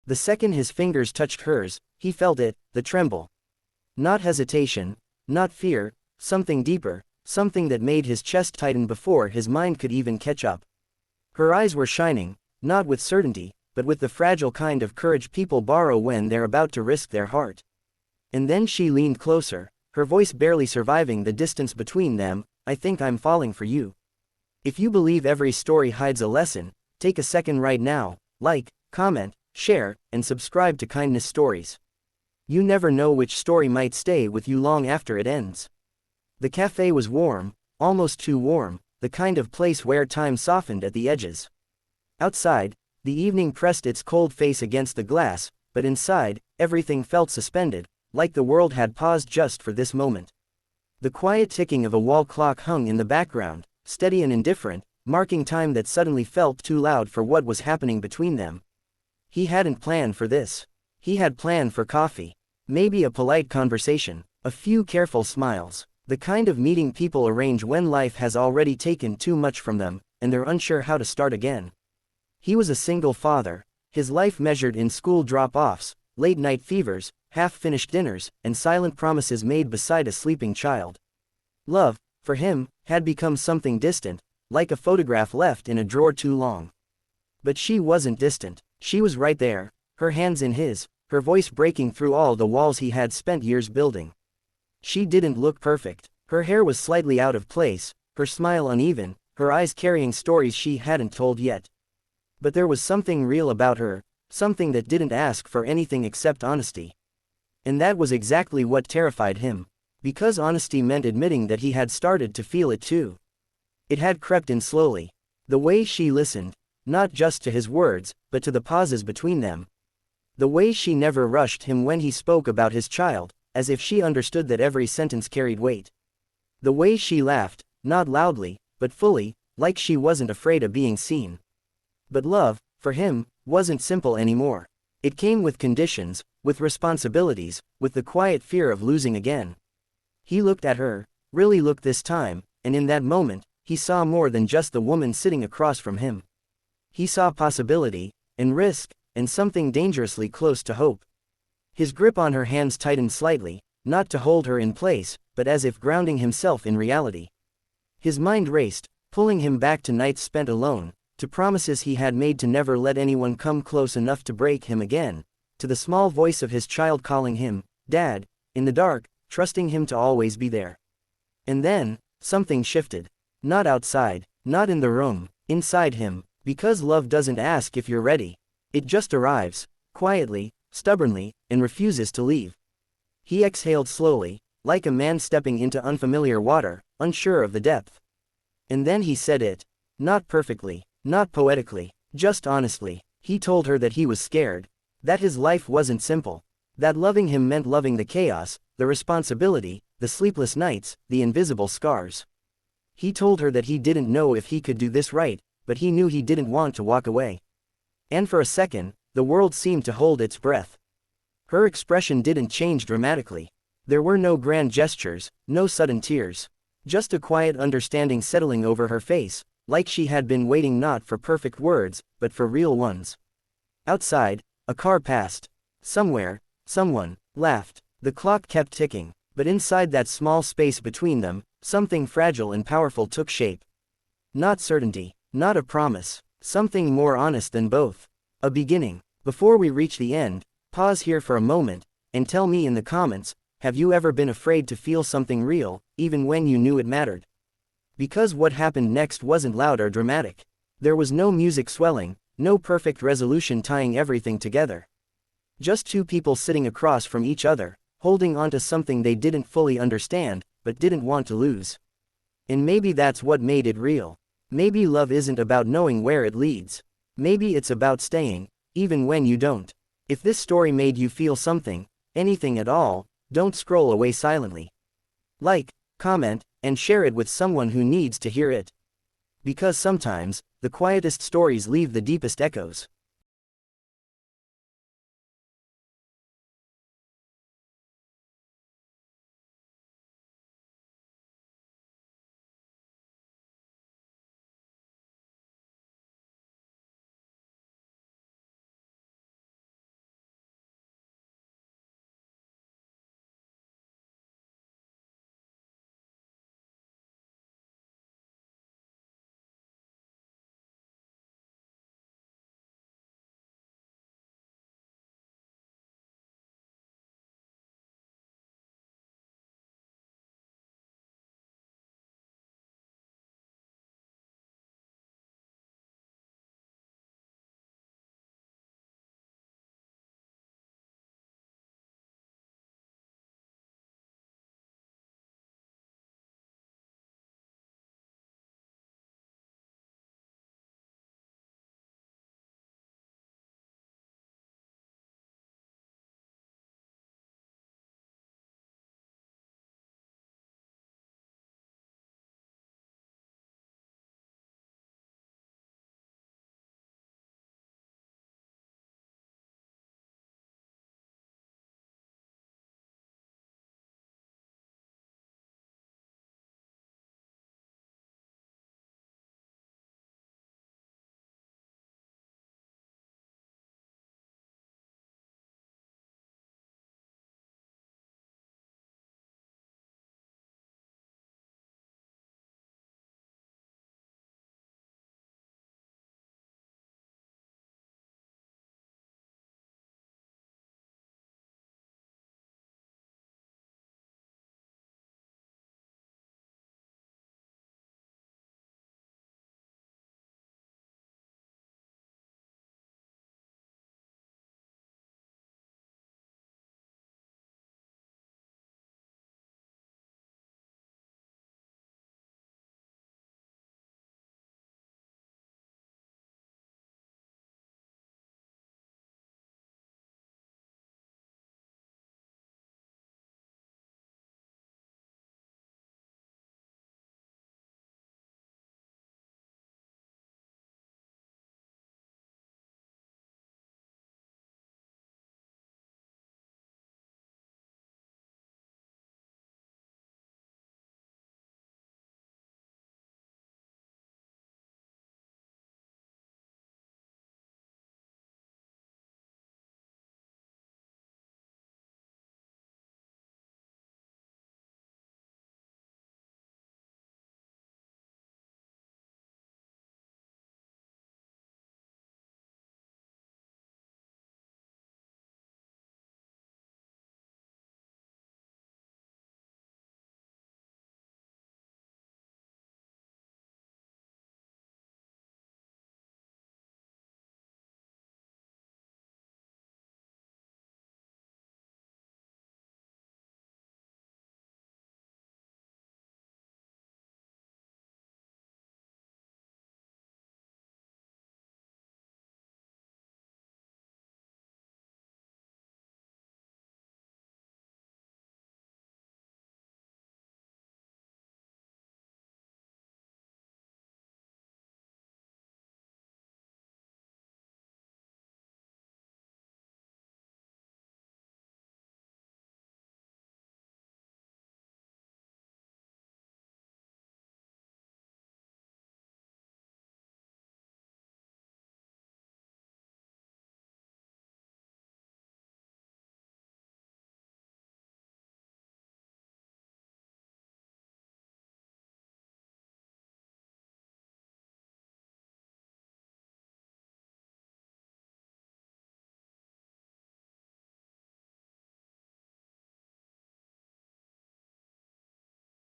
The second his fingers touched hers, he felt it, the tremble. Not hesitation, not fear, something deeper, something that made his chest tighten before his mind could even catch up. Her eyes were shining, not with certainty, but with the fragile kind of courage people borrow when they're about to risk their heart. And then she leaned closer, her voice barely surviving the distance between them. I think I'm falling for you. If you believe every story hides a lesson, take a second right now, like, comment, share, and subscribe to Kindness Stories. You never know which story might stay with you long after it ends. The cafe was warm, almost too warm, the kind of place where time softened at the edges. Outside, the evening pressed its cold face against the glass, but inside, everything felt suspended, like the world had paused just for this moment. The quiet ticking of a wall clock hung in the background, steady and indifferent, marking time that suddenly felt too loud for what was happening between them. He hadn't planned for this. He had planned for coffee. Maybe a polite conversation, a few careful smiles, the kind of meeting people arrange when life has already taken too much from them, and they're unsure how to start again. He was a single father, his life measured in school drop-offs, late-night fevers, half-finished dinners, and silent promises made beside a sleeping child. Love, for him, had become something distant, like a photograph left in a drawer too long. But she wasn't distant, she was right there, her hands in his, her voice breaking through all the walls he had spent years building. She didn't look perfect, her hair was slightly out of place, her smile uneven, her eyes carrying stories she hadn't told yet. But there was something real about her, something that didn't ask for anything except honesty. And that was exactly what terrified him, because honesty meant admitting that he had started to feel it too. It had crept in slowly. The way she listened, not just to his words, but to the pauses between them. The way she never rushed him when he spoke about his child, as if she understood that every sentence carried weight. The way she laughed, not loudly, but fully, like she wasn't afraid of being seen. But love, for him, wasn't simple anymore. It came with conditions, with responsibilities, with the quiet fear of losing again. He looked at her, really looked this time, and in that moment, he saw more than just the woman sitting across from him. He saw possibility, and risk, and something dangerously close to hope. His grip on her hands tightened slightly, not to hold her in place, but as if grounding himself in reality. His mind raced, pulling him back to nights spent alone, to promises he had made to never let anyone come close enough to break him again, to the small voice of his child calling him, Dad, in the dark, trusting him to always be there. And then, something shifted. Not outside, not in the room, inside him, because love doesn't ask if you're ready. It just arrives, quietly, stubbornly, and refuses to leave. He exhaled slowly, like a man stepping into unfamiliar water, unsure of the depth. And then he said it. Not perfectly, not poetically, just honestly. He told her that he was scared, that his life wasn't simple, that loving him meant loving the chaos, the responsibility, the sleepless nights, the invisible scars. He told her that he didn't know if he could do this right, but he knew he didn't want to walk away. And for a second, the world seemed to hold its breath. Her expression didn't change dramatically. There were no grand gestures, no sudden tears. Just a quiet understanding settling over her face, like she had been waiting not for perfect words, but for real ones. Outside, a car passed. Somewhere, someone laughed. The clock kept ticking, but inside that small space between them, something fragile and powerful took shape. Not certainty, not a promise, something more honest than both. A beginning. Before we reach the end, pause here for a moment, and tell me in the comments, have you ever been afraid to feel something real, even when you knew it mattered? Because what happened next wasn't loud or dramatic. There was no music swelling, no perfect resolution tying everything together. Just two people sitting across from each other, holding on to something they didn't fully understand, but didn't want to lose. And maybe that's what made it real. Maybe love isn't about knowing where it leads. Maybe it's about staying, even when you don't. If this story made you feel something, anything at all, don't scroll away silently. Like, comment, and share it with someone who needs to hear it. Because sometimes, the quietest stories leave the deepest echoes.